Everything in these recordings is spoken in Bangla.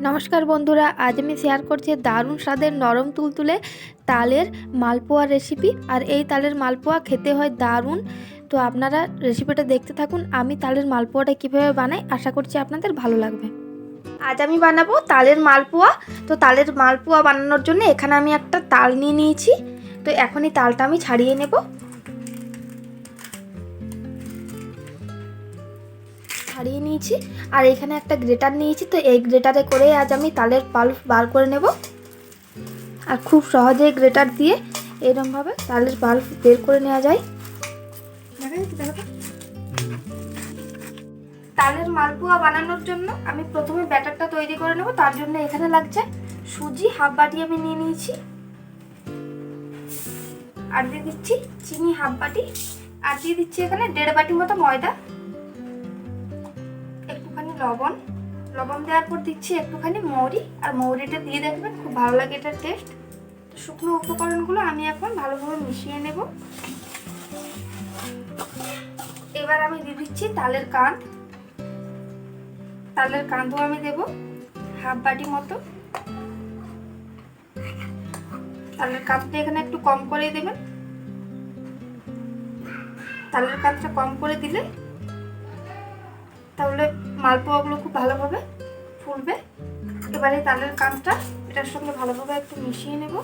নমস্কার বন্ধুরা, আজ আমি শেয়ার করছি দারুণ স্বাদের নরম তুলতুলে তালের মালপোয়া রেসিপি। আর এই তালের মালপোয়া খেতে হয় দারুণ। তো আপনারা রেসিপিটা দেখতে থাকুন। আমি তালের মালপোয়াটা কীভাবে বানাই আশা করছি আপনাদের ভালো লাগবে। আজ আমি বানাবো তালের মালপোয়া। তো তালের মালপোয়া বানানোর জন্য এখানে আমি একটা তাল নিয়ে নিয়েছি। তো এখন এই তালটা আমি ছাড়িয়ে নেব। ছাড়িয়ে নিয়েছি আর এখানে একটা গ্রেটার নিয়েছি। তো এই গ্রেটারে করে আজ আমি তালের পাল্প বার করে নেব। আর খুব সহজেই গ্রেটার দিয়ে এরকমভাবে তালের পাল্প বের করে নেওয়া যায়। তালের মালপোয়া বানানোর জন্য আমি প্রথমে ব্যাটারটা তৈরি করে নেব। তার জন্য এখানে লাগছে সুজি হাফ বাটি আমি নিয়ে নিয়েছি, আর দিয়ে দিচ্ছি চিনি হাফ বাটি, আর দিয়ে দিচ্ছি এখানে 1.5 বাটি মতো ময়দা, একটুখানি লবণ দেওয়ার পর দিচ্ছি একটুখানি মৌরি। আর মৌরিটা দিয়ে দেখবেন খুব ভালো লাগে এটার টেস্ট। শুকনো উপকরণগুলো আমি এখন ভালোভাবে মিশিয়ে নেব। এবার আমি দিয়ে দিচ্ছি তালের কাঁধও আমি দেব হাফ বাটি মতো। তালের কাঁধটা এখানে একটু কম করে দেবেন। তালের কাঁধটা কম করে দিলে তাহলে মালপোয়াগুলো খুব ভালোভাবে ফুলবে। এবারে তালের কাঁধটা এটার সঙ্গে ভালোভাবে একটু মিশিয়ে নেব।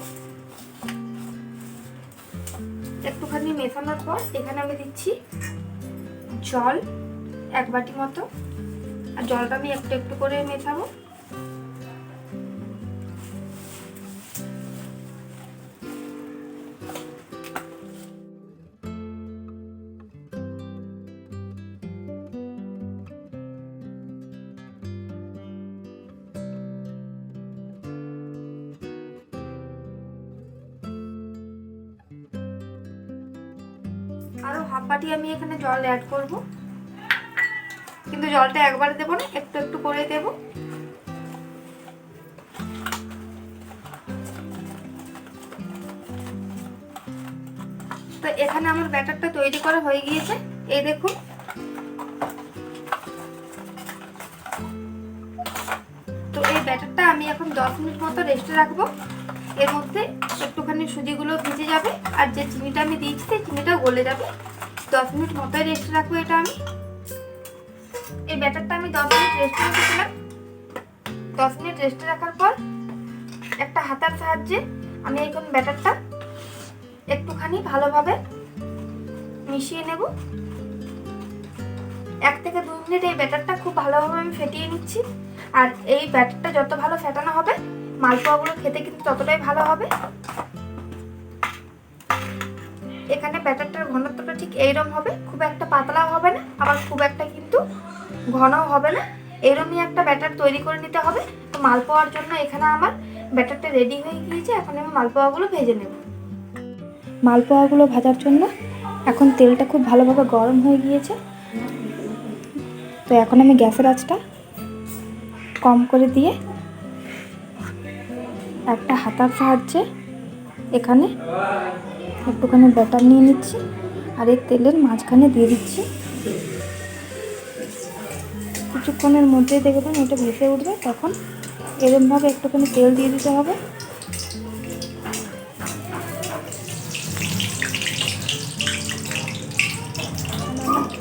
একটুখানি মেশানোর পর এখানে আমি দিচ্ছি জল 1 বাটি মতো। আর জলটা আমি একটু একটু করে মেশাবো। আরো হাফ বাটি আমি এখানে জল অ্যাড করব, কিন্তু জলটা একবারে দেবো না, একটু একটু করে দেব। তো এখানে আমার ব্যাটারটা তৈরি করা হয়ে গিয়েছে, এই দেখুন। তো এই ব্যাটারটা আমি এখন 10 মিনিট মতো রেস্টে রাখবো। এর মধ্যে একটুখানি সুজিগুলো ভিজে যাবে আর যে চিনিটা আমি দিয়েছি সেই চিনিটাও গলে যাবে। 10 মিনিট মতোই রেস্টে রাখবো এটা আমি। এই ব্যাটারটা আমি 10 মিনিট রেস্টে রেখেছিলাম। 10 মিনিট রেস্টে রাখার পর একটা হাতার সাহায্যে আমি এখন ব্যাটারটা একটুখানি ভালোভাবে মিশিয়ে নেব। 1 থেকে 2 মিনিট এই ব্যাটারটা খুব ভালোভাবে আমি ফেটিয়ে নিচ্ছি। আর এই ব্যাটারটা যত ভালো ফেটানো হবে মালপোয়াগুলো খেতে কিন্তু ততটাই ভালো হবে। এখানে ব্যাটারটার ঘনত্বটা ঠিক এইরকম হবে, খুব একটা পাতলাও হবে না আবার খুব একটা কিন্তু ঘনও হবে না। এরকমই একটা ব্যাটার তৈরি করে নিতে হবে। তো মালপোয়ার জন্য এখানে আমার ব্যাটারটা রেডি হয়ে গিয়েছে। এখন আমি মালপোয়াগুলো ভেজে নেব। মালপোয়াগুলো ভাজার জন্য এখন তেলটা খুব ভালোভাবে গরম হয়ে গিয়েছে। তো এখন আমি গ্যাসের আঁচটা কম করে দিয়ে একটা হাতার সাহায্যে এখানে একটুখানি ব্যাটার নিয়ে নিচ্ছি আর এই তেলের মাঝখানে দিয়ে দিচ্ছি। কিছুক্ষণের মধ্যেই দেখবেন এটা ভেসে উঠবে, তখন এরকমভাবে একটুখানি তেল দিয়ে দিতে হবে।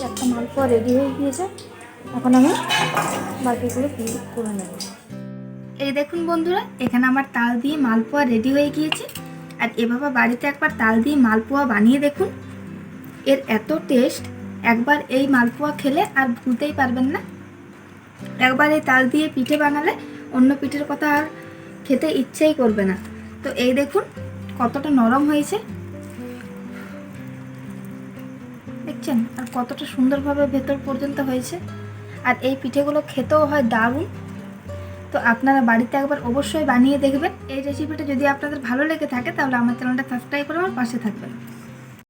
একটা মালপোয়া রেডি হয়ে গিয়েছে, এখন আমি বাকিগুলো করে নেব। এই দেখুন বন্ধুরা, এখানে আমার তাল দিয়ে মালপোয়া রেডি হয়ে গিয়েছে। আর এভাবে বাড়িতে একবার তাল দিয়ে মালপোয়া বানিয়ে দেখুন, এর এত টেস্ট, একবার এই মালপোয়া খেলে আর ভুলতেই পারবেন না। একবার এই তাল দিয়ে পিঠে বানালে অন্য পিঠের কথা আর খেতে ইচ্ছেই করবে না। তো এই দেখুন কতটা নরম হয়েছে, দেখছেন? আর কতটা সুন্দরভাবে ভেতর পর্যন্ত হয়েছে। আর এই পিঠেগুলো খেতেও হয় দারুণ। তো আপনারা বাড়িতে একবার অবশ্যই বানিয়ে দেখবেন। এই রেসিপিটা যদি আপনাদের ভালো লেগে থাকে তাহলে আমার চ্যানেলটা সাবস্ক্রাইব করে আমার পাশে থাকবেন।